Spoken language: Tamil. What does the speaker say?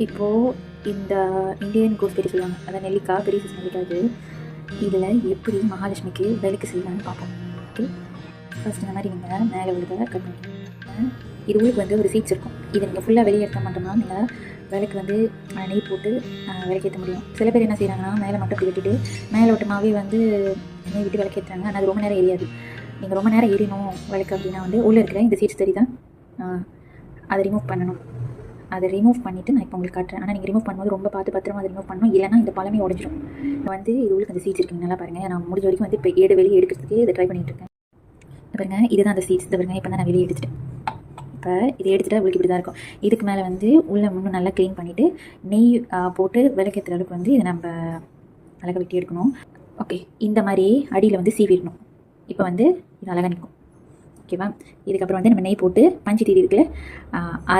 இப்போது இந்த இந்தியன் கூஸ்பெரி சொல்லுவாங்க, அதான் நெல்லிக்காய், பெரிய சைஸ் நெல்லிக்காய். இது இதில் எப்படி மகாலட்சுமிக்கு விளக்கு செய்யலாம்னு பார்ப்போம். ஓகே, ஃபஸ்ட் இந்த மாதிரி நீங்கள் மேலே உள்ளதை கட் பண்ணிக்கோங்க. இது உள்ளுக்கு வந்து ஒரு சீட்ஸ் இருக்கும். இதை நீங்கள் ஃபுல்லாக வெளியே எடுத்த மட்டும்தான் நீங்கள் விளக்கு வந்து நெய் போட்டு விளக்கேற்ற முடியும். சில பேர் என்ன செய்கிறாங்கன்னா மேலே மட்டும் இப்படி வெட்டிட்டு மேலே ஓட்டமாகவே வந்து நெய் விட்டு விளக்கேற்றுறாங்க. ஆனால் அது ரொம்ப நேரம் எரியாது. நீங்கள் ரொம்ப நேரம் எரியணும் விளக்கு அப்படின்னா வந்து உள்ளே இருக்கிற இந்த சீட்ஸ் தெரியுதான், அதை ரிமூவ் பண்ணணும். அதை ரிமூவ் பண்ணிவிட்டு நான் இப்போ உங்களுக்கு காட்டுறேன். ஆனால் நீங்கள் ரிமூவ் பண்ணும்போது ரொம்ப பார்த்து பத்திரமா அதை ரிமூவ் பண்ணணும், இல்லைனா இந்த பழமே உடஞ்சிடும். வந்து இது உள்ளுக்கு அந்த சீட்ஸ் இருக்குங்க, நல்லா பாருங்கள். நான் முடிஞ்ச வரைக்கும் வந்து இப்போ வெளியே எடுக்கிறதுக்கு இதை ட்ரை பண்ணிகிட்டு இருக்கேன். பாருங்கள், இதுதான் அந்த சீட்ஸ். பாருங்கள், இப்போ தான் நான் வெளியே எடுத்துட்டேன். இப்போ இதை எடுத்துகிட்டு உங்களுக்கு இப்படி தான் இருக்கும். இதுக்கு மேலே வந்து உள்ளே இன்னும் நல்லா க்ளீன் பண்ணிவிட்டு நெய் போட்டு விளக்கேற்றுற அளவுக்கு வந்து இதை நம்ம அழகாக வெட்டி எடுக்கணும். ஓகே, இந்த மாதிரி அடியில் வந்து சீவிடணும். இப்போ வந்து இது அழகாக நிற்கும். ஓகேவா? இதுக்கப்புறம் வந்து நம்ம நெய் போட்டு பஞ்சு தீரி இருக்குல்ல,